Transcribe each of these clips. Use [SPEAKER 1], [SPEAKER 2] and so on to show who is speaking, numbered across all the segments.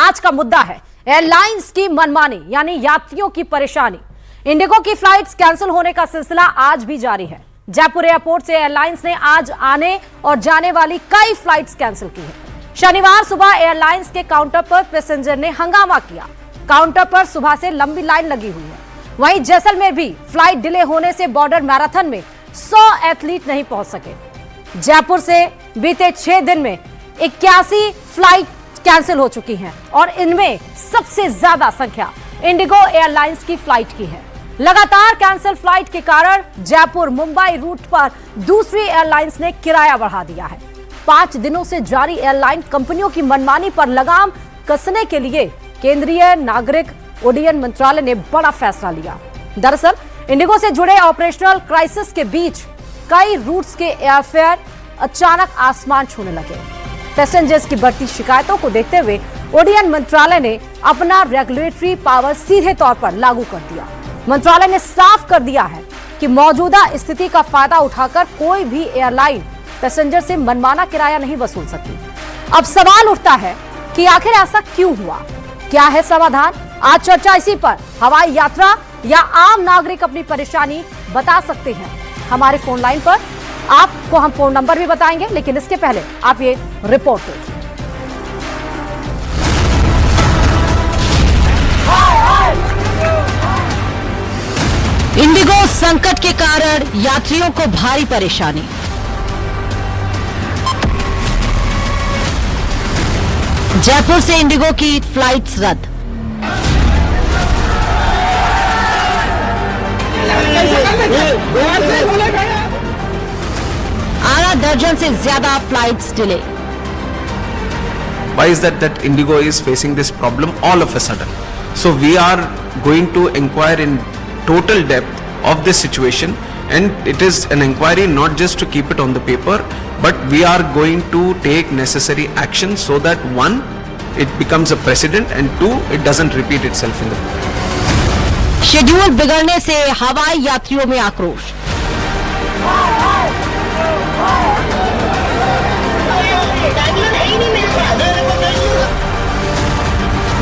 [SPEAKER 1] आज का मुद्दा है एयरलाइंस की मनमानी यानी यात्रियों की परेशानी। इंडिगो की फ्लाइट्स कैंसिल होने का सिलसिला आज भी जारी है। जयपुर एयरपोर्ट से एयरलाइंस ने आज आने और जाने वाली कई फ्लाइट्स कैंसिल की है। शनिवार सुबह एयरलाइंस के काउंटर पर पैसेंजर ने हंगामा किया। काउंटर पर सुबह से लंबी लाइन लगी हुई है। वहीं जैसलमेर भी फ्लाइट डिले होने से बॉर्डर मैराथन में 100 एथलीट नहीं पहुंच सके। जयपुर से बीते 6 दिन में 81 फ्लाइट कैंसिल हो चुकी हैं और इनमें सबसे ज्यादा संख्या इंडिगो एयरलाइंस की फ्लाइट की है। लगातार कैंसिल फ्लाइट के कारण जयपुर मुंबई रूट पर दूसरी एयरलाइंस ने किराया बढ़ा दिया है। 5 दिनों से जारी एयरलाइन कंपनियों की मनमानी पर लगाम कसने के लिए केंद्रीय नागरिक उड्डयन मंत्रालय ने बड़ा फैसला लिया। दरअसल इंडिगो से जुड़े ऑपरेशनल क्राइसिस के बीच कई रूट्स के एयरफेयर अचानक आसमान छूने लगे। पैसेंजर्स की बढ़ती शिकायतों को देखते हुए उड्डयन मंत्रालय ने अपना रेगुलेटरी पावर सीधे तौर पर लागू कर दिया। मंत्रालय ने साफ कर दिया है कि मौजूदा स्थिति का फायदा उठाकर कोई भी एयरलाइन पैसेंजर से मनमाना किराया नहीं वसूल सकती। अब सवाल उठता है कि आखिर ऐसा क्यों हुआ, क्या है समाधान? आज चर्चा इसी पर। हवाई यात्रा या आम नागरिक अपनी परेशानी बता सकते हैं हमारे फोन लाइन पर। आपको हम फोन नंबर भी बताएंगे, लेकिन इसके पहले आप ये रिपोर्ट देखिए। इंडिगो संकट के कारण यात्रियों को भारी परेशानी। जयपुर से इंडिगो की फ्लाइट्स रद्द। आधा दर्जन से ज्यादा flights delay.
[SPEAKER 2] Why is that Indigo is facing this problem all of a sudden? So we are going to inquire in total depth of this situation, and it is an inquiry not just to keep it on the paper, but we are going to take necessary action so that one, it becomes a precedent, and two, it doesn't repeat itself in the future.
[SPEAKER 1] Schedule बिगड़ने से हवाई यात्रियों में आक्रोश।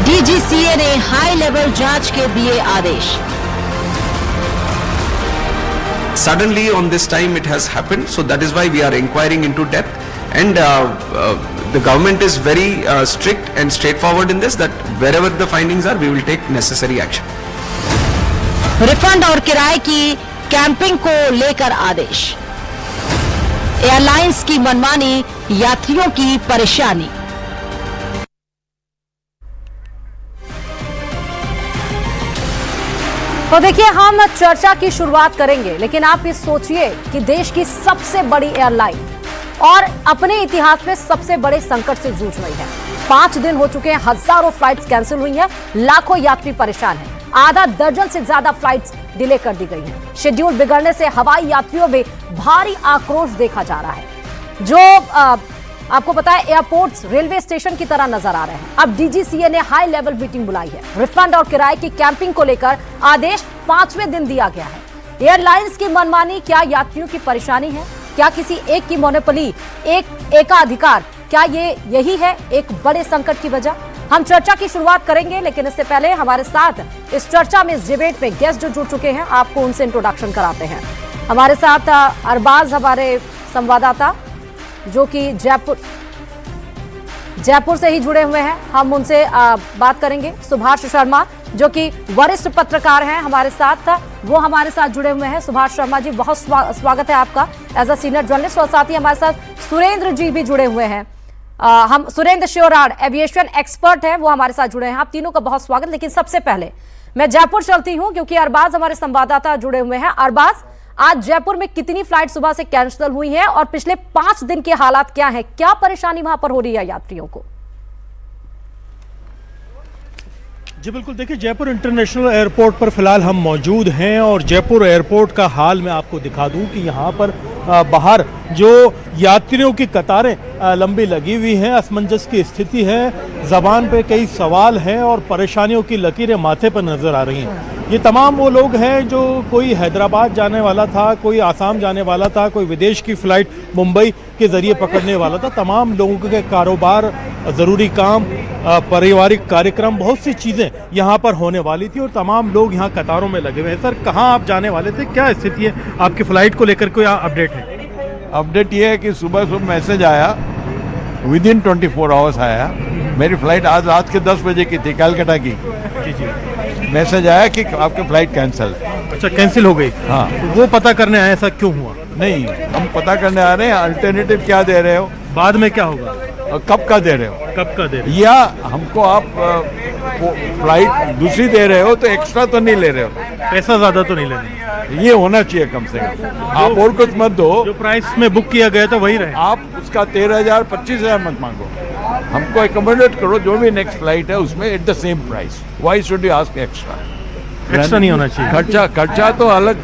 [SPEAKER 1] DGCA ने high level जांच के दिए आदेश।
[SPEAKER 2] Suddenly on this time it has happened, so that is why we are inquiring into depth, and the government is very strict and straightforward in this, that wherever the findings are we will take necessary action.
[SPEAKER 1] Refund और किराए की camping को लेकर आदेश। Airlines की मनमानी, यात्रियों की परेशानी। तो देखिए, हम चर्चा की शुरुआत करेंगे, लेकिन आप ये सोचिए कि देश की सबसे बड़ी एयरलाइन और अपने इतिहास में सबसे बड़े संकट से जूझ रही है। 5 दिन हो चुके हैं, हजारों फ्लाइट्स कैंसिल हुई हैं, लाखों यात्री परेशान हैं, आधा दर्जन से ज्यादा फ्लाइट्स डिले कर दी गई हैं। शेड्यूल बिगड़ने से हवाई यात्रियों में भारी आक्रोश देखा जा रहा है, जो आपको पता है एयरपोर्ट्स रेलवे स्टेशन की तरह नजर आ रहे हैं। अब डीजीसीए ने हाई लेवल मीटिंग बुलाई है। रिफंड और किराए की कैंपिंग को लेकर आदेश 5वें दिन दिया गया है। एयरलाइंस की मनमानी क्या यात्रियों की परेशानी है? क्या किसी एक की मोनोपोली, एकाधिकार, क्या यही है एक बड़े संकट की वजह? हम चर्चा की शुरुआत करेंगे, लेकिन इससे पहले हमारे साथ इस चर्चा में, इस डिबेट में गेस्ट जो जुड़ चुके हैं, आपको उनसे इंट्रोडक्शन कराते हैं। हमारे साथ अरबाज, हमारे संवाददाता, जो कि जयपुर से ही जुड़े हुए हैं, हम उनसे बात करेंगे। सुभाष शर्मा, जो कि वरिष्ठ पत्रकार हैं, हमारे साथ वो हमारे साथ जुड़े हुए हैं। सुभाष शर्मा जी, बहुत स्वागत है आपका एज अ सीनियर जर्नलिस्ट। और साथ ही हमारे साथ सुरेंद्र जी भी जुड़े हुए हैं। हम सुरेंद्र श्योराड एविएशन एक्सपर्ट हैं, वो हमारे साथ जुड़े हैं। आप तीनों का बहुत स्वागत। लेकिन सबसे पहले मैं जयपुर चलती हूं, क्योंकि अरबाज हमारे संवाददाता जुड़े हुए हैं। अरबाज, आज जयपुर में कितनी फ्लाइट सुबह से कैंसिल हुई हैं और पिछले 5 दिन के हालात क्या हैं? क्या परेशानी वहां पर हो रही है यात्रियों को?
[SPEAKER 3] जी बिल्कुल, देखिए जयपुर इंटरनेशनल एयरपोर्ट पर फिलहाल हम मौजूद हैं और जयपुर एयरपोर्ट का हाल मैं आपको दिखा दूं कि यहाँ पर बाहर जो यात्रियों की कतारें लंबी लगी हुई हैं, असमंजस की स्थिति है, ज़बान पे कई सवाल हैं और परेशानियों की लकीरें माथे पर नज़र आ रही हैं। ये तमाम वो लोग हैं जो कोई हैदराबाद जाने वाला था, कोई आसाम जाने वाला था, कोई विदेश की फ़्लाइट मुंबई के ज़रिए पकड़ने वाला था। तमाम लोगों के कारोबार, ज़रूरी काम, पारिवारिक कार्यक्रम, बहुत सी चीज़ें यहाँ पर होने वाली थी और तमाम लोग यहाँ कतारों में लगे हुए हैं। सर, कहाँ आप जाने वाले थे, क्या स्थिति है आपकी फ़्लाइट को लेकर, कोई अपडेट है?
[SPEAKER 4] अपडेट ये है कि सुबह सुबह मैसेज आया, विद इन 24 आवर्स आया। मेरी फ़्लाइट आज रात के 10 बजे की थी, कलकत्ता की।
[SPEAKER 3] जी जी।
[SPEAKER 4] मैसेज आया कि आपकी फ़्लाइट कैंसिल।
[SPEAKER 3] अच्छा, कैंसिल हो गई?
[SPEAKER 4] हाँ।
[SPEAKER 3] तो वो पता करने आए ऐसा क्यों हुआ?
[SPEAKER 4] नहीं, हम पता करने आ रहे हैं अल्टरनेटिव क्या दे रहे हो,
[SPEAKER 3] बाद में क्या होगा,
[SPEAKER 4] और कब का दे रहे हो,
[SPEAKER 3] कब का दे रहे
[SPEAKER 4] या हमको आप फ्लाइट दूसरी दे रहे हो तो एक्स्ट्रा तो नहीं ले रहे हो।
[SPEAKER 3] पैसा ज़्यादा तो नहीं लेना,
[SPEAKER 4] ये होना चाहिए कम से कम। आप और कुछ मत दो,
[SPEAKER 3] जो प्राइस में बुक किया गया था वही रहे।
[SPEAKER 4] आप उसका 13,000 25,000 मत मांगो, हमको एकोमोडेट करो जो भी नेक्स्ट फ्लाइट है उसमें at the same price. Why should you ask extra?
[SPEAKER 3] Extra नहीं होना चाहिए।
[SPEAKER 4] खर्चा तो अलग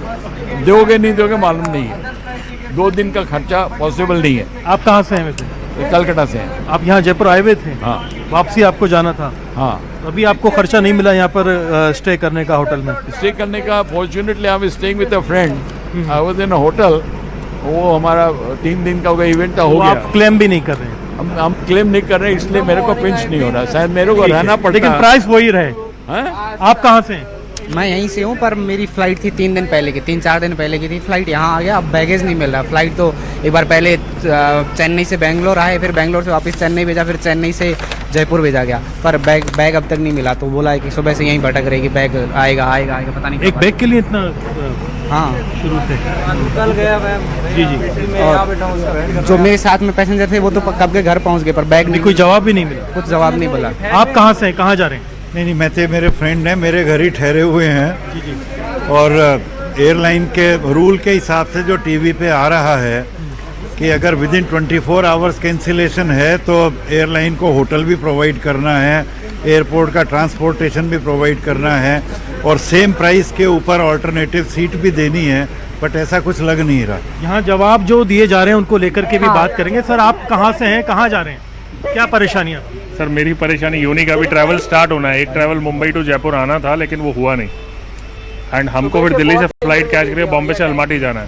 [SPEAKER 4] दोगे नहीं दोगे मालूम नहीं है। 2 दिन का खर्चा पॉसिबल नहीं है।
[SPEAKER 3] आप कहाँ से हैं वैसे?
[SPEAKER 4] कलकत्ता से हैं।
[SPEAKER 3] आप यहाँ जयपुर आए हुए थे?
[SPEAKER 4] हाँ।
[SPEAKER 3] वापसी आपको जाना था?
[SPEAKER 4] हाँ।
[SPEAKER 3] अभी आपको खर्चा नहीं मिला यहाँ पर स्टे करने का होटल में?
[SPEAKER 4] स्टे करने का fortunately I am staying with a friend. I was in a hotel. वो हमारा 3 दिन का इवेंट हो गया।
[SPEAKER 3] आप क्लेम भी नहीं कर रहे हैं?
[SPEAKER 4] हम क्लेम नहीं कर रहे, इसलिए मेरे को पिंच नहीं हो रहा। शायद मेरे को रहना पड़ता,
[SPEAKER 3] लेकिन प्राइस वही रहे। आप कहाँ से हैं?
[SPEAKER 5] मैं यहीं से हूँ, पर मेरी फ़्लाइट थी 3 दिन पहले की, 3-4 दिन पहले की थी फ़्लाइट। यहाँ आ गया, अब बैगेज नहीं मिल रहा। फ़्लाइट तो एक बार पहले चेन्नई से बेंगलोर आए, फिर बेंगलोर से वापस चेन्नई भेजा, फिर चेन्नई से जयपुर भेजा गया, पर बैग अब तक नहीं मिला। तो बोला है कि सुबह से यहीं भटक रही कि बैग आएगा, पता नहीं।
[SPEAKER 3] एक बैग के लिए इतना?
[SPEAKER 5] हाँ,
[SPEAKER 3] शुरू से
[SPEAKER 5] कल गया मैं।
[SPEAKER 3] जी जी।
[SPEAKER 5] और जो मेरे साथ में पैसेंजर थे वो तो कब के घर पहुँच गए, पर बैग नहीं,
[SPEAKER 3] कोई जवाब भी नहीं मिला?
[SPEAKER 5] कुछ जवाब नहीं बोला।
[SPEAKER 3] आप कहाँ से हैं, कहाँ जा रहे हैं?
[SPEAKER 6] नहीं, मैं तो मेरे फ्रेंड हैं, मेरे घर ही ठहरे हुए हैं।
[SPEAKER 3] जी जी।
[SPEAKER 6] और एयरलाइन के रूल के हिसाब से जो टीवी पे आ रहा है कि अगर विद इन 24 आवर्स कैंसिलेशन है तो एयरलाइन को होटल भी प्रोवाइड करना है, एयरपोर्ट का ट्रांसपोर्टेशन भी प्रोवाइड करना है और सेम प्राइस के ऊपर ऑल्टरनेटिव सीट भी देनी है, बट ऐसा कुछ लग नहीं रहा।
[SPEAKER 3] यहाँ जवाब जो दिए जा रहे हैं उनको लेकर के भी बात करेंगे। सर, आप कहाँ से हैं, कहाँ जा रहे हैं, क्या परेशानियाँ?
[SPEAKER 7] सर, मेरी परेशानी यूँ नहीं कि अभी ट्रैवल स्टार्ट होना है। एक ट्रैवल मुंबई टू जयपुर आना था, लेकिन वो हुआ नहीं। एंड हमको फिर दिल्ली से फ्लाइट कैच करके बॉम्बे से अलमाटी जाना है।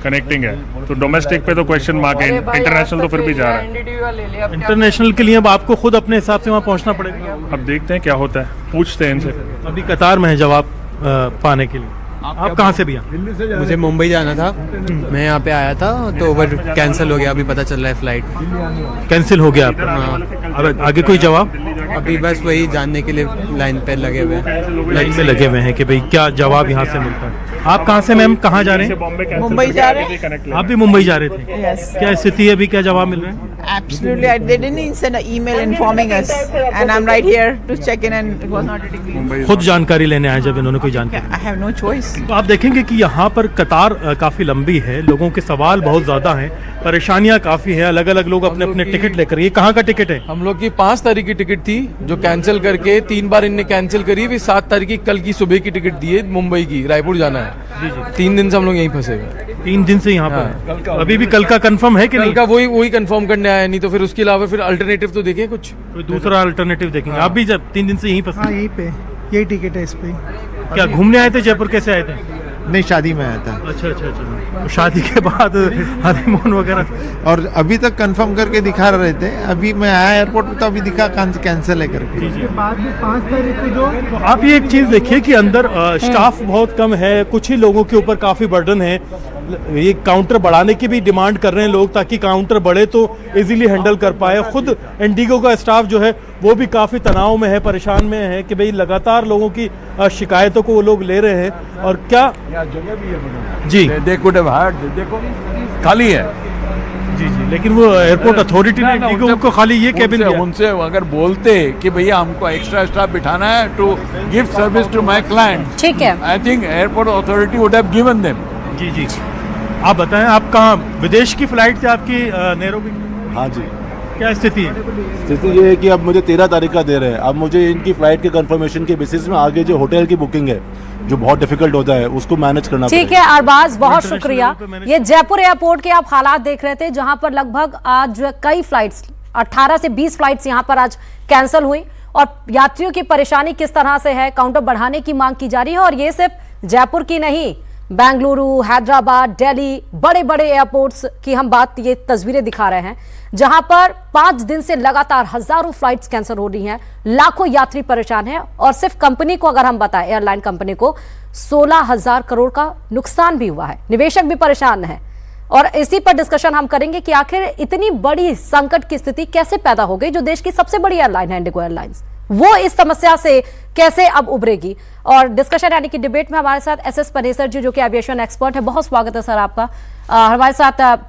[SPEAKER 7] कनेक्टिंग है, तो डोमेस्टिक पे तो क्वेश्चन मार्क है, इंटरनेशनल तो फिर भी जा रहा है।
[SPEAKER 3] इंटरनेशनल के लिए अब आपको खुद अपने हिसाब से वहाँ पहुँचना पड़ेगा।
[SPEAKER 7] अब देखते हैं क्या होता है, पूछते हैं इनसे।
[SPEAKER 3] अभी कतार में है जवाब पाने के लिए। आप कहाँ से भैया?
[SPEAKER 8] मुझे मुंबई जाना था, मैं यहाँ पे आया था तो बट कैंसिल हो गया, अभी पता चल रहा है फ्लाइट
[SPEAKER 3] कैंसिल हो गया आपका?
[SPEAKER 8] हाँ।
[SPEAKER 3] अब आगे कोई जवाब?
[SPEAKER 8] अभी बस वही जानने के लिए लाइन पे लगे हुए हैं।
[SPEAKER 3] लाइन में लगे हुए हैं कि भाई क्या जवाब यहाँ से मिलता है। आप कहाँ से मैम, कहाँ जा रहे हैं?
[SPEAKER 9] मुंबई जा रहे हैं।
[SPEAKER 3] आप भी मुंबई जा रहे थे?
[SPEAKER 9] Yes.
[SPEAKER 3] क्या स्थिति है अभी, क्या जवाब मिल रहा है?
[SPEAKER 9] Absolutely, they didn't send an email informing us, and I'm right here to check in, and it was not ready.
[SPEAKER 3] खुद जानकारी लेने आए जब इन्होंने कोई जानकारी?
[SPEAKER 9] I have no choice.
[SPEAKER 3] तो आप देखेंगे कि यहाँ पर कतार काफ़ी लंबी है, लोगों के सवाल बहुत ज़्यादा हैं, परेशानियाँ काफ़ी हैं, अलग अलग लोग अपने अपने टिकट लेकर। ये कहाँ का टिकट है?
[SPEAKER 10] हम लोग की 5 तारीख की टिकट थी जो कैंसिल करके 3 बार इनने कैंसिल करी, फिर 7 तारीख की कल की सुबह की टिकट दी है, मुंबई की, रायपुर जाना है। 3 दिन से हम लोग यहीं फंसे हुए।
[SPEAKER 3] 3 दिन से यहाँ पर? अभी भी कल का कंफर्म है कि
[SPEAKER 10] कल
[SPEAKER 3] नहीं?
[SPEAKER 10] का वही कंफर्म करने आया, नहीं तो फिर उसके अलावा फिर अल्टरनेटिव तो देखें कुछ,
[SPEAKER 3] कोई दूसरा अल्टरनेटिव देखेंगे। आप भी जब 3 दिन से यहीं फंसे?
[SPEAKER 11] यहीं पे, यही टिकट है इस पे।
[SPEAKER 3] क्या घूमने आए थे जयपुर, कैसे आए थे?
[SPEAKER 11] नहीं, शादी में आया था।
[SPEAKER 3] अच्छा अच्छा अच्छा। तो शादी के बाद हनीमून वगैरह?
[SPEAKER 11] और अभी तक कंफर्म करके दिखा रहे थे, अभी मैं आया एयरपोर्ट पे तो अभी दिखा कैंसिल है करके।
[SPEAKER 3] बाद में 5 तारीख को जो, तो आप ये एक चीज़ देखिए कि अंदर स्टाफ बहुत कम है, कुछ ही लोगों के ऊपर काफ़ी बर्डन है। ये काउंटर बढ़ाने की भी डिमांड कर रहे हैं लोग, ताकि काउंटर बढ़े तो इजीली हैंडल कर पाए। खुद इंडिगो का स्टाफ जो है वो भी काफ़ी तनाव में है, परेशान में है कि भाई लगातार लोगों की शिकायतों को वो लोग ले रहे हैं। और क्या
[SPEAKER 4] जगह भी है
[SPEAKER 3] जी,
[SPEAKER 4] देखो खाली है।
[SPEAKER 3] जी जी, लेकिन वो एयरपोर्ट अथॉरिटी ने इंडिगो को खाली ये कैबिन दिया।
[SPEAKER 4] उनसे अगर बोलते कि भैया हमको एक्स्ट्रा स्टाफ बिठाना है to give service to my client,
[SPEAKER 1] ठीक है,
[SPEAKER 4] I think airport authority would have given them.
[SPEAKER 3] जी जी। आप बताएं, आप कहाँ, विदेश की फ्लाइट थी आपकी, नैरोबी?
[SPEAKER 6] हाँ जी।
[SPEAKER 3] क्या स्थिति है?
[SPEAKER 12] स्थिति ये है कि अब मुझे 13 तारीख का दे रहे हैं। अब मुझे इनकी फ्लाइट के कंफर्मेशन के बेसिस में आगे जो होटल की बुकिंग है जो बहुत डिफिकल्ट होता है उसको मैनेज करना
[SPEAKER 1] ठीक है अरबाज, बहुत शुक्रिया। ये जयपुर एयरपोर्ट के आप हालात देख रहे थे जहां पर लगभग आज कई फ्लाइट्स 18 से 20 फ्लाइट्स यहां पर आज कैंसिल हुई और यात्रियों की परेशानी किस तरह से है, काउंटर बढ़ाने की मांग की जा रही है। और ये सिर्फ जयपुर की नहीं, बेंगलुरु, हैदराबाद, दिल्ली, बड़े बड़े एयरपोर्ट्स की हम बात ये तस्वीरें दिखा रहे हैं जहां पर 5 दिन से लगातार हजारों फ्लाइट्स कैंसिल हो रही हैं, लाखों यात्री परेशान हैं। और सिर्फ कंपनी को अगर हम बताएं, एयरलाइन कंपनी को 16,000 करोड़ का नुकसान भी हुआ है, निवेशक भी परेशान है। और इसी पर डिस्कशन हम करेंगे कि आखिर इतनी बड़ी संकट की स्थिति कैसे पैदा हो गई, जो देश की सबसे बड़ी एयरलाइन है इंडिगो एयरलाइंस, वो इस समस्या से कैसे अब उभरेगी। और डिस्कशन यानी कि डिबेट में हमारे साथ एसएस पनेसर जी जो कि एविएशन एक्सपर्ट है, बहुत स्वागत है सर आपका। हमारे साथ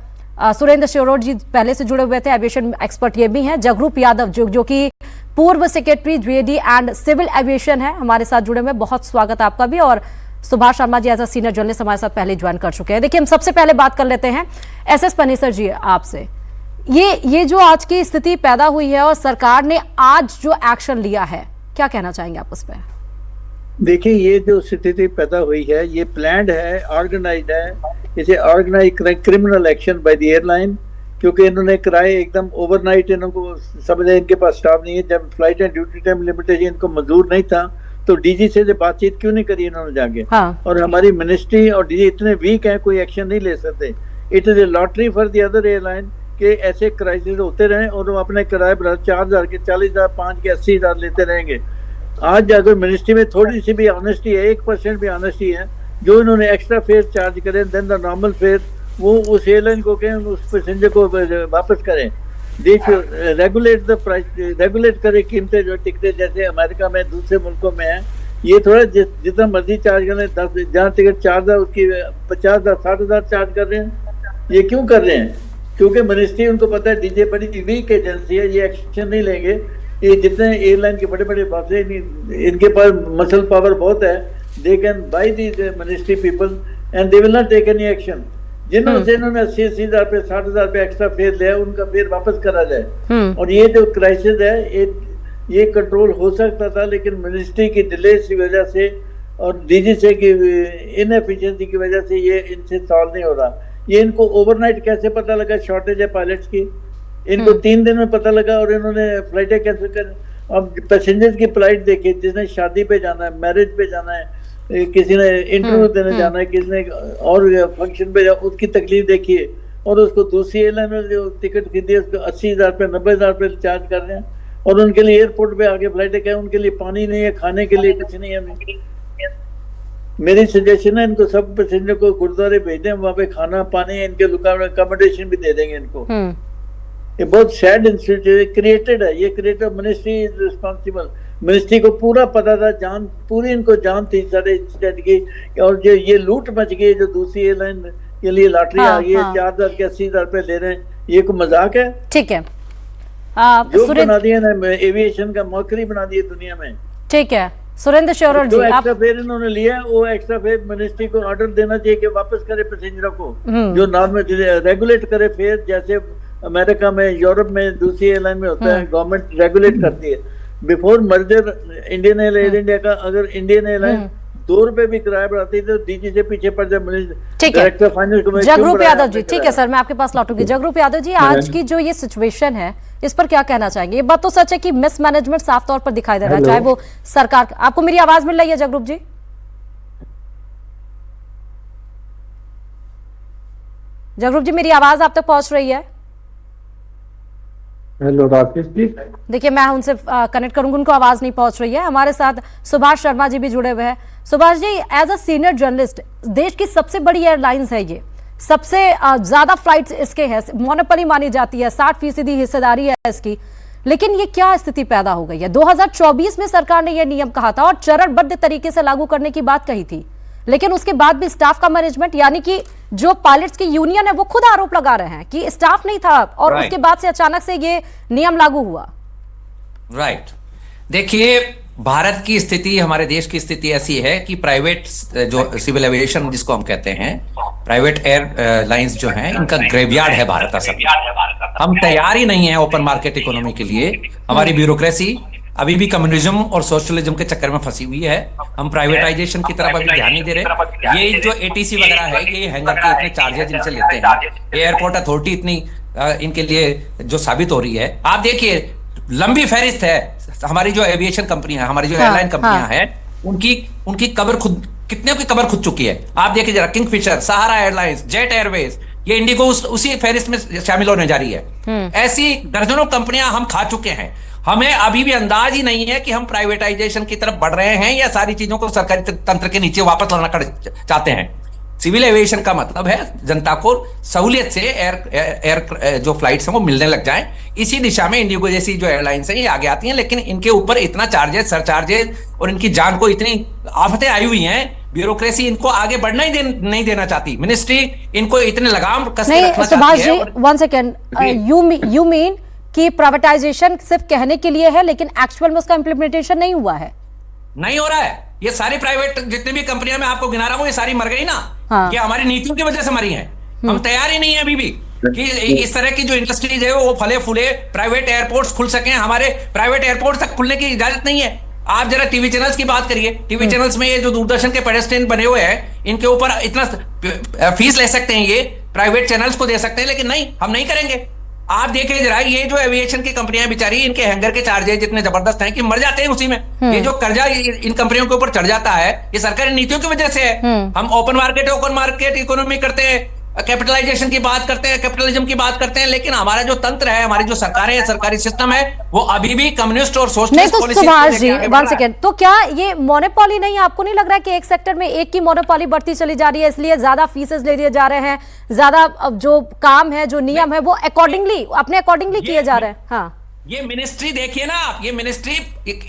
[SPEAKER 1] सुरेंद्र श्योरोड जी पहले से जुड़े हुए थे, एविएशन एक्सपर्ट ये भी हैं। जगरूप यादव जो कि पूर्व secretary GAD and civil aviation है, हमारे साथ जुड़े हुए, बहुत स्वागत आपका भी। और Subhash Sharma ji as a senior journalist हमारे साथ पहले ज्वाइन कर चुके हैं। देखिए हम सबसे पहले बात कर लेते हैं एसएस पनेसर जी आपसे, ये जो आज की स्थिति पैदा हुई है और सरकार ने आज जो एक्शन लिया है, क्या कहना चाहेंगे आप उस पर?
[SPEAKER 13] देखिए, ये जो स्थिति पैदा हुई है ये प्लान्ड है, ऑर्गेनाइज्ड है। इसे organize criminal action by the airline, क्योंकि इन्होंने कराए एकदम ओवरनाइट, इनको समझे इनके पास स्टाफ नहीं है। जब flight and duty time limitation इनको मंजूर नहीं था तो डीजी से बातचीत क्यों नहीं करी इन्होंने जाके? हाँ। और हमारी मिनिस्ट्री और डीजी इतने वीक हैं, कोई एक्शन नहीं ले सकते। It is a lottery for the other airline के ऐसे क्राइसिस होते रहें और वो अपने किराए पर 4,000 के 40,000, 5 के 80,000 लेते रहेंगे। आज अगर मिनिस्ट्री में थोड़ी सी भी ऑनेस्टी है, 1% भी ऑनेस्टी है, जो इन्होंने एक्स्ट्रा फेयर चार्ज करें देन द नॉर्मल फेयर, वो उस एयरलाइन को कहें उस पैसेंजर को वापस करें। दे रेगुलेट द प्राइस, रेगुलेट करें कीमतें जो टिकटें जैसे अमेरिका में दूसरे मुल्कों में है। ये थोड़ा जितना मर्जी चार्ज करें, 10 जहाँ टिकट 4,000 उसकी 50,000 60,000 चार्ज कर रहे हैं। ये क्यों कर रहे हैं? क्योंकि मिनिस्ट्री उनको पता है डीजे बड़ी वीक एजेंसी है, ये एक्शन नहीं लेंगे। ये जितने एयरलाइन के बड़े बड़े बॉस हैं इनके पास मसल पावर बहुत है, they can buy these ministry people and they will not take any action. जिन्होंने इन्होंने 80,000 पे 60,000 पे एक्स्ट्रा फेयर लिया उनका फेयर वापस करा जाए। और ये जो क्राइसिस है ये कंट्रोल हो सकता था, लेकिन मिनिस्ट्री की डिले की वजह से और डीजी से की इनएफिशिएंसी की वजह से ये इनसे सॉल्व नहीं हो रहा। ये इनको ओवरनाइट कैसे पता लगा शॉर्टेज है पायलट्स की? इनको 3 दिन में पता लगा और इन्होंने फ्लाइटें कैंसिल कर। अब पैसेंजर्स की फ्लाइट देखिए, जिसने शादी पे जाना है, मैरिज पे जाना है, किसी ने इंटरव्यू देने जाना है, किसी ने और फंक्शन पे उसकी तकलीफ देखिए। और उसको दूसरी एयरलाइन में जो टिकट खरीदी है उसको 80,000 पे 90,000 पे चार्ज कर रहे हैं। और उनके लिए एयरपोर्ट पे आके फ्लाइटें क्या, उनके लिए पानी नहीं है, खाने के लिए कुछ नहीं है। मेरी सजेशन है इनको सब पैसेंजर को गुरुद्वारे भेज दें, वहाँ पे खाना पानी इनके अकोमोडेशन भी दे देंगे इनको। ये बहुत सैड इंसिडेंट क्रिएटेड है, ये created ministry is responsible. Ministry को पूरा पता था, पूरी इनको जान थी सारे इंसिडेंट की। और जो ये लूट मच गई, जो दूसरी एयरलाइन के लिए लॉटरी आ गई है, 4,000 के 80,000 पे ले रहे हैं, ये कोई मजाक है?
[SPEAKER 1] ठीक है,
[SPEAKER 13] जो बना दिया ना एविएशन का मौकरी बना दिया दुनिया में।
[SPEAKER 1] ठीक है सुरेंद्र श्योरोड जी,
[SPEAKER 13] एक्स्ट्रा फेयर इन्होंने लिया है, वो एक्स्ट्रा फेयर मिनिस्ट्री को ऑर्डर देना चाहिए कि वापस करे पैसेंजरों को, जो नॉर्मल रेगुलेट करे फेयर, जैसे अमेरिका में, यूरोप में, दूसरी एयरलाइन में होता है, गवर्नमेंट रेगुलेट करती है। Before merger Indian air India का अगर इंडियन एयरलाइन 2 रुपए भी किराया बढ़ाती है तो डीजी से पीछे पड़ जाए।
[SPEAKER 1] ठीक है जगरूप यादव जी, ठीक है सर, मैं आपके पास लौटूंगी। जगरूप यादव जी, आज की जो ये सिचुएशन है इस पर क्या कहना चाहेंगे? ये बात तो सच है कि मिसमैनेजमेंट साफ तौर पर दिखाई दे रहा है, चाहे वो सरकार। आपको मेरी आवाज मिल रही है जगरूप जी? जगरूप जी, मेरी आवाज आप तक पहुंच रही है?
[SPEAKER 14] हेलो राकेश जी,
[SPEAKER 1] देखिए मैं उनसे कनेक्ट करूंगी, उनको आवाज नहीं पहुंच रही है। हमारे साथ सुभाष शर्मा जी भी जुड़े हुए हैं। Subhash ji, as a senior journalist, देश की सबसे बड़ी एयरलाइंस है ये, सबसे ज्यादा फ्लाइट्स इसके हैं, मोनोपोली मानी जाती है, 60% हिस्सेदारी है इसकी, लेकिन ये क्या स्थिति पैदा हो गई है? 2024 में सरकार ने यह नियम कहा था और चरणबद्ध तरीके से लागू करने की बात कही थी, लेकिन उसके बाद भी स्टाफ का मैनेजमेंट, यानी कि जो पायलट्स की यूनियन है वो खुद आरोप लगा रहे हैं कि स्टाफ नहीं था और उसके बाद से अचानक से ये नियम लागू हुआ।
[SPEAKER 15] राइट, देखिए भारत की स्थिति, हमारे देश की स्थिति ऐसी है कि प्राइवेट जो सिविल एविएशन जिसको हम कहते हैं, प्राइवेट एयरलाइंस जो हैं, इनका ग्रेवयार्ड है भारत असल। हम तैयार ही नहीं है ओपन मार्केट इकोनॉमी के लिए। हमारी ब्यूरोक्रेसी अभी भी कम्युनिज्म और सोशलिज्म के चक्कर में फंसी हुई है। हम प्राइवेटाइजेशन की तरफ अभी ध्यान नहीं दे रहे। ये जो एटीसी वगैरह है, ये हैंगर के इतने चार्जेस इनसे लेते हैं, एयरपोर्ट अथॉरिटी इतनी इनके लिए जो साबित हो रही है। आप देखिए लंबी फहरिस्त है हमारी जो एविएशन कंपनियां, हमारी जो एयरलाइन कंपनियां हैं, उनकी कब्र खुद, कितने की कब्र खुद चुकी है। आप देखिए जरा, किंगफिशर, सहारा एयरलाइंस, जेट एयरवेज, ये इंडिगो उसी फहरिस्त में शामिल होने जा रही है। ऐसी दर्जनों कंपनियां हम खा चुके हैं। हमें अभी भी अंदाज ही नहीं है कि हम प्राइवेटाइजेशन की तरफ बढ़ रहे हैं या सारी चीजों को सरकारी तंत्र के नीचे वापस लाना चाहते हैं। सिविल एविएशन का मतलब है जनता को सहूलियत से एयर जो फ्लाइट्स हैं वो मिलने लग जाएं। इसी दिशा में इंडिगो जैसी जो एयरलाइंस हैं ये आगे आती हैं, लेकिन इनके ऊपर इतना चार्जेस, सरचार्जेस और इनकी जान को इतनी आफतें आई हुई हैं। ब्यूरोक्रेसी इनको आगे बढ़ना ही नहीं देना चाहती। मिनिस्ट्री इनको इतने लगाम कस के रखना चाहती है।
[SPEAKER 1] वन सेकेंड, यू मीन कि प्राइवेटाइजेशन सिर्फ कहने के लिए है, लेकिन एक्चुअल में उसका इम्प्लीमेंटेशन नहीं हुआ है?
[SPEAKER 15] नहीं हो रहा है। ये सारी प्राइवेट जितनी भी कंपनियां मैं आपको गिना रहा हूं, ये सारी मर गई ना। ये हमारी नीतियों की वजह से मरी हैं। हम तैयार ही नहीं है अभी भी कि इस तरह की जो इंडस्ट्रीज है वो फले फूले, प्राइवेट एयरपोर्ट्स खुल सकें। हमारे प्राइवेट एयरपोर्ट तक खुलने की इजाजत नहीं है। आप जरा टीवी चैनल्स की बात करिए। टीवी चैनल्स में ये जो दूरदर्शन के पेडेस्ट्रियन बने हुए हैं, इनके ऊपर इतना फीस ले सकते हैं, ये प्राइवेट चैनल्स को दे सकते हैं, लेकिन नहीं, हम नहीं करेंगे। आप देखिए जरा, ये जो एविएशन की कंपनियां बेचारी, इनके हैंगर के चार्जेस इतने जबरदस्त हैं कि मर जाते हैं उसी में। ये जो कर्जा इन कंपनियों के ऊपर चढ़ जाता है, ये सरकारी नीतियों की वजह से है। हम ओपन मार्केट इकोनॉमी करते हैं, कैपिटलाइजेशन की बात करते हैं, कैपिटलिज्म की बात करते हैं, लेकिन हमारा जो तंत्र है, हमारी जो सरकारें हैं, सरकारी सिस्टम है, वो अभी भी कम्युनिस्ट और socialist policy.
[SPEAKER 1] Subhash ji, one second, तो क्या ये मोनोपोली नहीं, आपको नहीं लग रहा है कि एक सेक्टर में एक की मोनोपोली बढ़ती चली जा रही है, इसलिए ज्यादा फीसेस ले दिए जा रहे हैं, ज्यादा जो काम है, जो नियम है, वो अपने अकॉर्डिंगली किए जा रहे हैं? हाँ,
[SPEAKER 15] ये मिनिस्ट्री देखिए ना आप, ये मिनिस्ट्री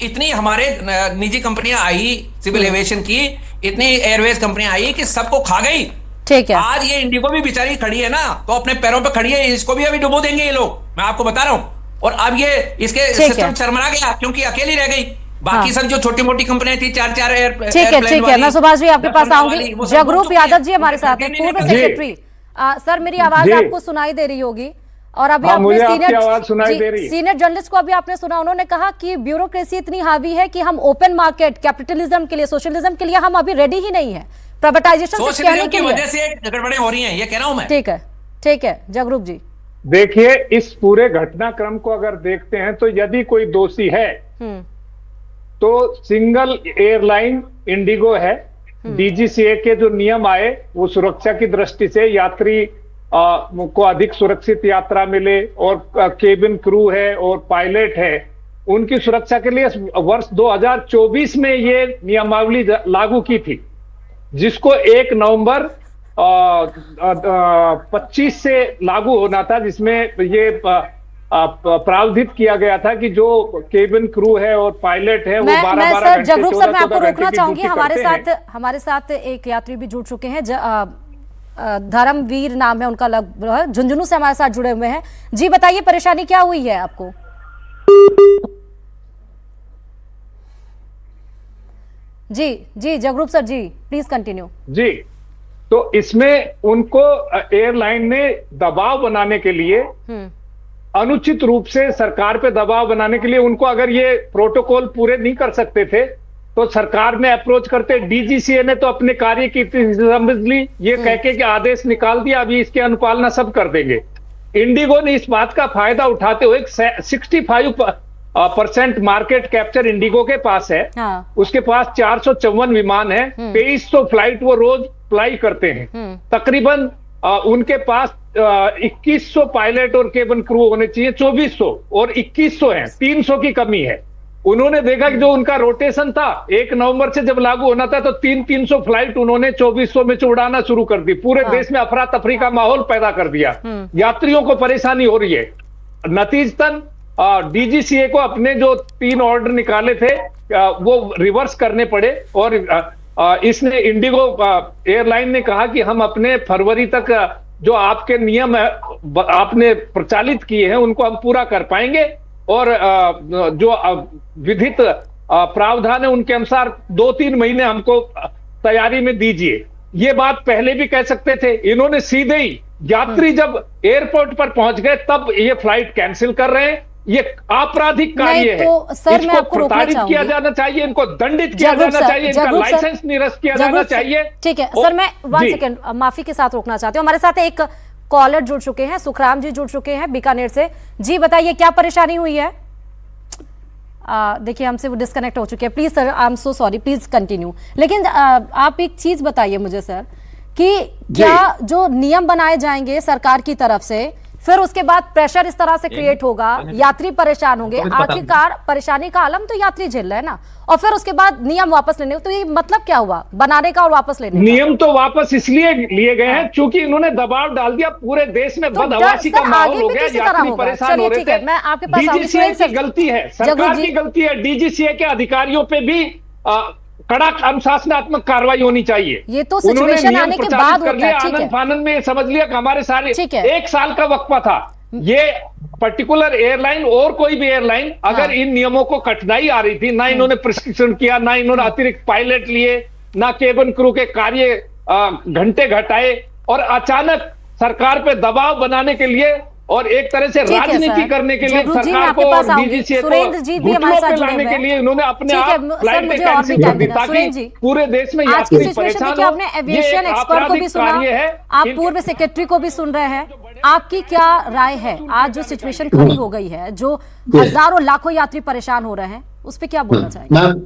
[SPEAKER 15] इतनी हमारे निजी कंपनियां आई, सिविल एविएशन की इतनी एयरवेज कंपनियां आई कि सबको खा गई।
[SPEAKER 1] ठीक है।
[SPEAKER 15] आज ये इंडिगो भी बेचारी खड़ी है ना, तो अपने पैरों पे खड़ी है, इसको भी अभी डुबो देंगे ये लोग, मैं आपको बता रहा हूं। और अब ये इसके सिस्टम शर्मरा गया क्योंकि अकेली रह गई। बाकी सब जो छोटी मोटी कंपनियां थी, 4-4
[SPEAKER 1] ठीक है। मैं सुभाष जी आपके पास आऊंगी। जगरूप यादव जी हमारे साथ हैं, पूर्व सेक्रेटरी। सर, मेरी आवाज आपको सुनाई दे रही होगी, और अभी आपने सीनियर जर्नलिस्ट को अभी आपने सुना, उन्होंने कहा कि ब्यूरोक्रेसी इतनी हावी है कि हम ओपन मार्केट, कैपिटलिज्म के लिए, सोशलिज्म के लिए हम अभी रेडी ही नहीं है। प्राइवेटाइजेशन से कहने के लिए
[SPEAKER 15] वजह से गड़बड़ें हो रही हैं, ये कह रहा हूं मैं।
[SPEAKER 1] ठीक है जगरूप जी।
[SPEAKER 14] देखिए, इस पूरे घटनाक्रम को अगर देखते हैं तो यदि कोई दोषी है तो सिंगल एयरलाइन इंडिगो है। डीजीसीए के जो नियम आए वो सुरक्षा की दृष्टि से यात्री को अधिक सुरक्षित यात्रा मिले, और केबिन क्रू है और पायलट है, उनकी सुरक्षा के लिए वर्ष 2024 में ये नियमावली लागू की थी, जिसको 1 नवंबर 25 से लागू होना था, जिसमें ये प्रावधान किया गया था कि जो केबिन क्रू है और पायलट है वो 12-12 घंटे,
[SPEAKER 1] जगरूप सर, मैं आपको रोकना चाहूंगी। हमारे साथ एक यात्री भी जुड़ चुके हैं, धर्मवीर नाम है उनका, लगभग झुंझुनू से हमारे साथ जुड़े हुए हैं। जी बताइए, परेशानी क्या हुई है आपको? जी Jagroop sir ji, please continue.
[SPEAKER 14] जी, तो इसमें उनको एयरलाइन ने दबाव बनाने के लिए, अनुचित रूप से सरकार पे दबाव बनाने के लिए, उनको अगर ये प्रोटोकॉल पूरे नहीं कर सकते थे तो सरकार ने अप्रोच करते, डीजीसीए ने तो अपने कार्य की समझ ली, ये कह के कि आदेश निकाल दिया, अभी इसकी अनुपालना सब कर देंगे। इंडिगो ने इस बात का फायदा उठाते हुए 65% मार्केट कैप्चर इंडिगो के पास है। उसके पास 454 विमान है, 2300 फ्लाइट वो रोज फ्लाई करते हैं। तकरीबन उनके पास 2100 पायलट और केबिन क्रू होने चाहिए, 2400 और 2100 हैं, 300 की कमी है। उन्होंने देखा कि जो उनका रोटेशन था 1 नवंबर से जब लागू होना था, तो 300 फ्लाइट उन्होंने 2400 में उड़ाना शुरू कर दी। पूरे देश में अफरा तफरी का माहौल पैदा कर दिया, यात्रियों को परेशानी हो रही है। नतीजतन डीजीसीए को अपने जो 3 ऑर्डर निकाले थे वो रिवर्स करने पड़े, और इसने इंडिगो एयरलाइन ने कहा कि हम अपने फरवरी तक जो आपके नियम है आपने प्रचालित किए हैं उनको हम पूरा कर पाएंगे, और जो विधित प्रावधान है उनके अनुसार 2-3 महीने हमको तैयारी में दीजिए। ये बात पहले भी कह सकते थे, इन्होंने सीधे ही यात्री जब एयरपोर्ट पर पहुंच गए तब ये फ्लाइट कैंसिल कर रहे हैं। ये आपराधिक कार्य है।
[SPEAKER 1] तो सर, मैं
[SPEAKER 14] इसको
[SPEAKER 1] आपको रोकना
[SPEAKER 14] प्रताड़ित किया
[SPEAKER 1] चाहूंगी।
[SPEAKER 14] जाना चाहिए, इनको दंडित किया जाना चाहिए, इनका लाइसेंस निरस्त किया जाना चाहिए।
[SPEAKER 1] ठीक है सर, मैं 1 सेकेंड माफी के साथ रोकना चाहती हूँ। हमारे साथ एक कॉलर जुड़ चुके हैं, सुखराम जी जुड़ चुके हैं बीकानेर से। जी बताइए क्या परेशानी हुई है? देखिए हमसे वो डिस्कनेक्ट हो चुके हैं। Please sir, I am so sorry, please continue. लेकिन आप एक चीज बताइए मुझे सर कि क्या जो नियम बनाए जाएंगे सरकार की तरफ से, फिर उसके बाद प्रेशर इस तरह से क्रिएट होगा, यात्री परेशान होंगे, आखिरकार परेशानी का आलम तो यात्री झेल रहे हैं ना, और फिर उसके बाद नियम वापस लेने, तो ये मतलब क्या हुआ बनाने का और वापस लेने का?
[SPEAKER 14] नियम तो वापस इसलिए लिए गए हैं क्योंकि इन्होंने दबाव डाल दिया, पूरे देश में बदहवासी का माहौल हो गया, यात्री परेशान हो रहे थे।
[SPEAKER 1] मैं आपके पास
[SPEAKER 14] डीजीसीए की गलती है, सरकार की गलती है, डीजीसीए के अधिकारियों पे भी कड़क अनुशासनात्मक कार्रवाई होनी चाहिए।
[SPEAKER 1] ये तो सिचुएशन आने के बाद होता है।
[SPEAKER 14] आनंद फानन में समझ लिया कि हमारे सारे 1 साल का वक्फा था। ये पर्टिकुलर एयरलाइन और कोई भी एयरलाइन अगर इन नियमों को कठिनाई आ रही थी, ना इन्होंने प्रशिक्षण किया, ना इन्होंने अतिरिक्त पायलट लिए, ना केबिन क्रू के कार्य घंटे घटाए, और अचानक सरकार पे दबाव बनाने के लिए और एक तरह से राजनीति करने के लिए सरकार को और डीजीसीए को घुटनों पे लाने के लिए इन्होंने अपने आप फ्लाइटें कैंसिल कर दी ताकि पूरे देश में यात्री परेशान हो।
[SPEAKER 1] आपने एविएशन एक्सपर्ट को भी सुना, आप पूर्व सेक्रेटरी को भी सुन रहे हैं, आपकी क्या राय है? आज जो सिचुएशन खड़ी हो गई है, जो हजारों लाखों यात्री परेशान हो रहे हैं, उस पर क्या बोलना चाहेंगे?
[SPEAKER 16] Ma'am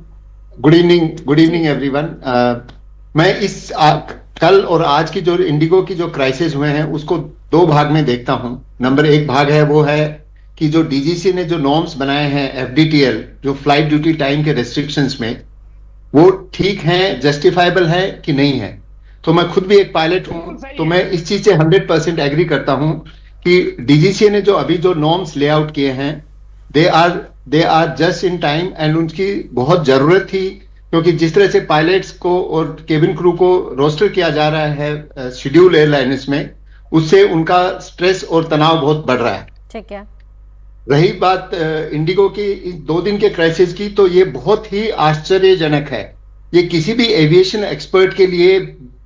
[SPEAKER 16] good evening everyone. मैं इस कल और आज की जो इंडिगो की जो क्राइसिस हुए हैं उसको 2 भाग में देखता हूं। नंबर 1 भाग है वो है कि जो डीजीसी ने जो नॉर्म्स बनाए हैं एफडीटीएल, जो फ्लाइट ड्यूटी टाइम के रेस्ट्रिक्शंस में, वो ठीक हैं, जस्टिफाइबल है कि नहीं है। तो मैं खुद भी एक पायलट हूं, तो मैं इस चीज से 100% एग्री करता हूं कि डीजीसी ने जो अभी जो नॉर्म्स लेआउट किए हैं they are just in time, and उनकी बहुत जरूरत थी, क्योंकि जिस तरह से पायलट्स को और केबिन क्रू को रोस्टर किया जा रहा है शेड्यूल एयरलाइंस में, उससे उनका स्ट्रेस और तनाव बहुत बढ़ रहा है।
[SPEAKER 1] ठीक है।
[SPEAKER 16] रही बात इंडिगो की इस 2 दिन के क्राइसिस की, तो ये बहुत ही आश्चर्यजनक है। ये किसी भी एविएशन एक्सपर्ट के लिए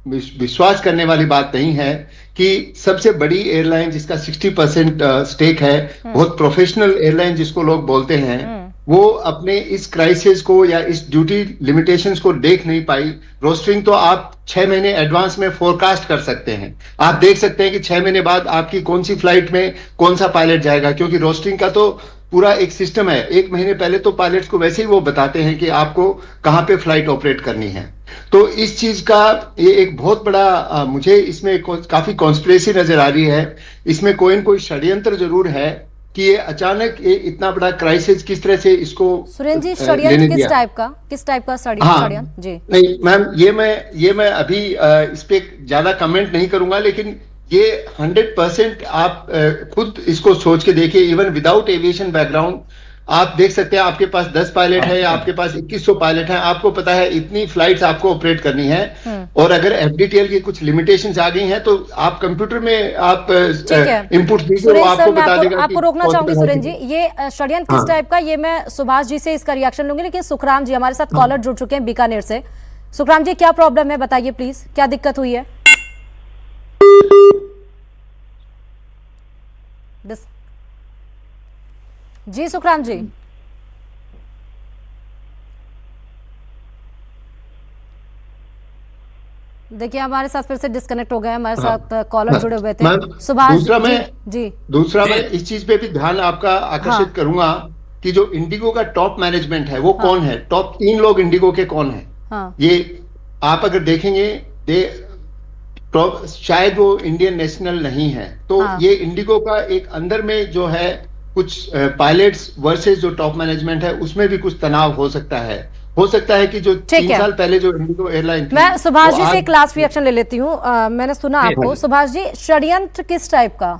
[SPEAKER 16] विश्वास करने वाली बात नहीं है कि सबसे बड़ी एयरलाइन जिसका 60% स्टेक है, बहुत प्रोफेशनल एयरलाइन जिसको लोग बोलते हैं, वो अपने इस क्राइसिस को या इस ड्यूटी लिमिटेशंस को देख नहीं पाई। रोस्टरिंग तो आप 6 महीने एडवांस में फोरकास्ट कर सकते हैं, आप देख सकते हैं कि 6 महीने बाद आपकी कौन सी फ्लाइट में कौन सा पायलट जाएगा, क्योंकि रोस्टरिंग का तो पूरा एक सिस्टम है। 1 महीने पहले तो पायलट्स को वैसे ही वो बताते हैं कि आपको कहाँ पे फ्लाइट ऑपरेट करनी है। तो इस चीज का ये एक बहुत बड़ा मुझे इसमें काफी कॉन्स्पिरेसी नजर आ रही है। इसमें कोई न कोई षड्यंत्र जरूर है कि ये अचानक ये इतना बड़ा क्राइसिस किस तरह से इसको
[SPEAKER 1] सुरेंद्र जी, षड्यंत्र किस टाइप का षड्यंत्र? जी
[SPEAKER 16] नहीं मैम, ये मैं अभी इस पे ज्यादा कमेंट नहीं करूंगा, लेकिन ये 100% आप खुद इसको सोच के देखिए। इवन विदाउट एविएशन बैकग्राउंड आप देख सकते हैं, आपके पास 10 पायलट है या आपके पास 2100 पायलट हैं, आपको पता है इतनी फ्लाइट्स आपको ऑपरेट करनी है, और अगर एफडीटीएल की कुछ लिमिटेशंस आ गई हैं तो आप कंप्यूटर में आप इनपुट दीजिए, वो आपको बता देगा।
[SPEAKER 1] आपको रोकना चाहूंगी सुरेंद्र जी, ये षड्यंत्र किस टाइप का, ये मैं सुभाष जी से इसका रिएक्शन लूंगी, लेकिन सुखराम जी हमारे साथ कॉलर जुड़ चुके हैं बीकानेर से। सुखराम जी क्या प्रॉब्लम है, बताइए प्लीज, क्या दिक्कत हुई है? जी सुखराम जी, देखिए हमारे साथ फिर से डिस्कनेक्ट हो गए, हमारे साथ कॉलर जुड़े हुए थे सुभाष जी।
[SPEAKER 16] दूसरा मैं इस चीज पे भी ध्यान आपका आकर्षित करूंगा कि जो इंडिगो का टॉप मैनेजमेंट है वो कौन है, टॉप 3 लोग इंडिगो के कौन है, ये आप अगर देखेंगे शायद वो इंडियन नेशनल नहीं है। तो ये इंडिगो का एक अंदर में जो है कुछ पायलट्स वर्सेस जो टॉप मैनेजमेंट है उसमें भी कुछ तनाव हो सकता है। हो सकता है कि जो 3 साल पहले जो इंडिगो एयरलाइन थी,
[SPEAKER 1] मैं सुभाष जी से एक लास्ट रिएक्शन ले लेती हूँ। मैंने सुना आपको सुभाष जी, षड्यंत्र किस टाइप का?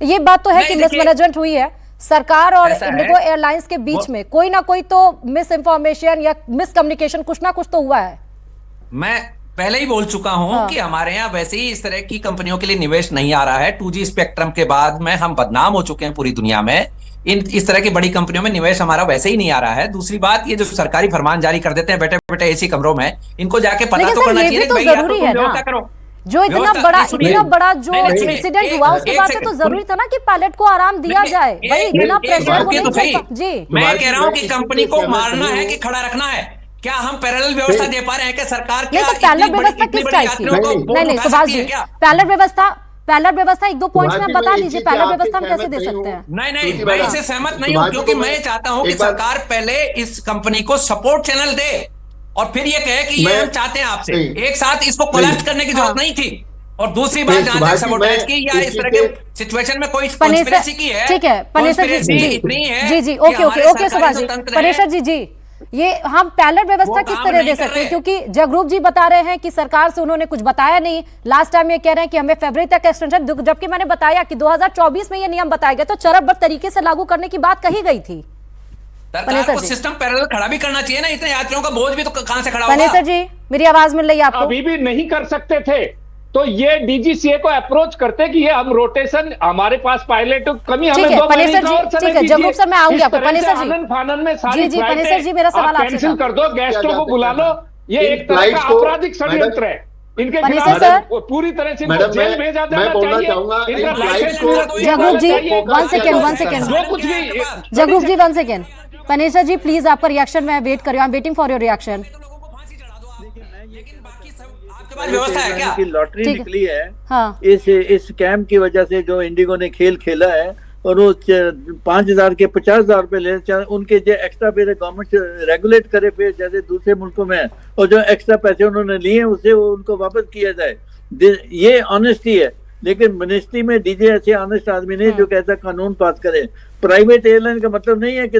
[SPEAKER 1] ये बात तो है कि मिसमैनेजमेंट हुई है सरकार और इंडिगो एयरलाइंस के बीच में, कोई ना कोई तो मिस इन्फॉर्मेशन या मिस कम्युनिकेशन कुछ ना कुछ तो हुआ है।
[SPEAKER 15] मैं पहले ही बोल चुका हूं कि हमारे यहाँ वैसे ही इस तरह की कंपनियों के लिए निवेश नहीं आ रहा है। 2G स्पेक्ट्रम के बाद में हम बदनाम हो चुके हैं पूरी दुनिया में। इस तरह की बड़ी कंपनियों में निवेश हमारा वैसे ही नहीं आ रहा है। दूसरी बात, ये जो सरकारी फरमान जारी कर देते हैं बैठे बैठे एसी कमरों में, इनको जाके पता तो करना चाहिए कि भाई या तो तुम व्यवस्था करो,
[SPEAKER 1] जो इतना बड़ा जो इंसिडेंट हुआ उसके बाद से तो जरूरी था ना कि पायलट को आराम दिया जाए भाई, इतना प्रेशर जी।
[SPEAKER 15] मैं कह रहा हूँ कि कंपनी को मारना है कि खड़ा रखना है? क्या हम पैरेलल व्यवस्था दे पा रहे हैं कि सरकार
[SPEAKER 1] नहीं? तो पैरेलल व्यवस्था किस टाइप की? नहीं सुभाष जी, पैरेलल व्यवस्था एक दो पॉइंट्स में बता दीजिए, पैरेलल व्यवस्था हम कैसे दे सकते हैं?
[SPEAKER 15] नहीं, मैं इससे सहमत नहीं हूँ, क्योंकि मैं चाहता हूँ कि सरकार पहले इस कंपनी को सपोर्ट चैनल दे और फिर ये कहे कि ये हम चाहते हैं आपसे। एक साथ इसको कोलैप्स करने की जरूरत नहीं थी। और दूसरी बात, जहां तक सबोटेज की या इस तरह के सिचुएशन में कोई कंस्पिरेसी की है,
[SPEAKER 1] ठीक है पनेसर जी,
[SPEAKER 15] इतनी है
[SPEAKER 1] जी ओके सुभाष जी, पनेसर जी ये हम पैरेलल व्यवस्था किस तरह दे सकते हैं? क्योंकि जगरूप जी बता रहे हैं कि सरकार से उन्होंने कुछ बताया नहीं, लास्ट टाइम ये कह रहे हैं कि हमें फरवरी तक एक्सटेंशन, जबकि मैंने बताया कि 2024 में ये नियम बताए गए तो चरणबद्ध तरीके से लागू करने की बात कही गई थी।
[SPEAKER 15] सरकार को सिस्टम पैरेलल खड़ा भी करना चाहिए ना, इतने यात्रियों का बोझ भी तो कहां से खड़ा होगा?
[SPEAKER 1] पनेसर जी मेरी आवाज मिल रही है आपको?
[SPEAKER 14] अभी भी नहीं कर सकते थे तो ये डीजीसीए को अप्रोच करते कि ये हम रोटेशन, हमारे पास पायलट कमी, हमें 2 महीने का और समय दीजिए।
[SPEAKER 1] जगरूप सर मैं आऊंगी आपको। पनेसर जी
[SPEAKER 14] आनंद फानन में सारी
[SPEAKER 1] जी पनेसर जी मेरा सवाल आपसे
[SPEAKER 14] कैंसिल कर दो, गेस्टों को बुला लो, ये एक तरह का आपराधिक षड्यंत्र है। इनके खिलाफ पूरी तरह से जेल भेजा जाना चाहिए।
[SPEAKER 1] जगरूप जी 1 सेकेंड
[SPEAKER 14] जो कुछ भी,
[SPEAKER 1] जगरूप जी 1 सेकेंड, पनेसर जी प्लीज आपका रिएक्शन मैं वेट कर रही हूँ, I am waiting for your reaction.
[SPEAKER 15] व्यवस्था है क्या?
[SPEAKER 13] लॉटरी निकली है
[SPEAKER 1] हाँ।
[SPEAKER 13] इस स्कैम की वजह से जो इंडिगो ने खेल खेला है और वो 5,000 के 50,000 रुपए ले, उनके जो एक्स्ट्रा पैसे गवर्नमेंट रेगुलेट करे फिर जैसे दूसरे मुल्कों में, और जो एक्स्ट्रा पैसे उन्होंने लिए उसे उनको वापस किया जाए। ये ऑनेस्टी है, लेकिन मिनिस्ट्री में डीजे ऐसे ऑनेस्ट आदमी नहीं जो कैसा कानून पास करे। प्राइवेट एयरलाइन का मतलब नहीं है कि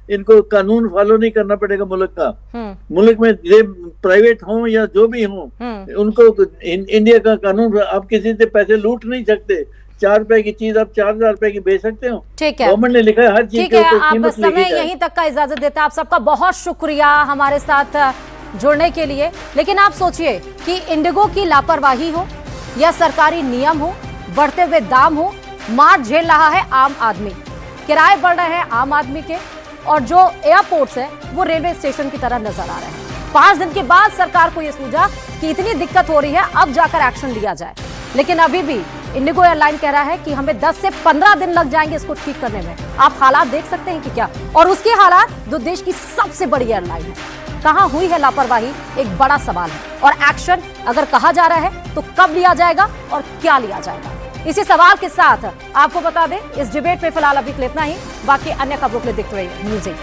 [SPEAKER 13] इनको कानून फॉलो नहीं करना पड़ेगा मुल्क का। मुल्क में प्राइवेट हो या जो भी हो, उनको इंडिया का कानून, आप किसी से पैसे लूट नहीं सकते। 4 रुपए की चीज आप 4,000 रुपए की बेच सकते हो।
[SPEAKER 1] ठीक है,
[SPEAKER 13] गवर्नमेंट ने लिखा है हर चीज
[SPEAKER 1] ठीक है, आप समय यहीं तक का इजाजत देता है। आप सबका बहुत शुक्रिया हमारे साथ जुड़ने के लिए। लेकिन आप सोचिए कि इंडिगो की लापरवाही हो या सरकारी नियम हो, बढ़ते हुए दाम हो, मार झेल रहा है आम आदमी, किराए बढ़ रहे हैं आम आदमी के, और जो एयरपोर्ट्स है वो रेलवे स्टेशन की तरह नजर आ रहे हैं। 5 दिन के बाद सरकार को यह सूझा कि इतनी दिक्कत हो रही है, अब जाकर एक्शन लिया जाए। लेकिन अभी भी इंडिगो एयरलाइन कह रहा है कि हमें 10 से 15 दिन लग जाएंगे इसको ठीक करने में। आप हालात देख सकते हैं कि क्या, और उसके हालात जो देश की सबसे बड़ी एयरलाइन है, कहां हुई है लापरवाही, एक बड़ा सवाल है। और एक्शन अगर कहा जा रहा है तो कब लिया जाएगा और क्या लिया जाएगा? इसी सवाल के साथ आपको बता दें, इस डिबेट में फिलहाल अभी इतना ही। बाकी अन्य खबरों के लिए देखते रहिए न्यूज़ 8।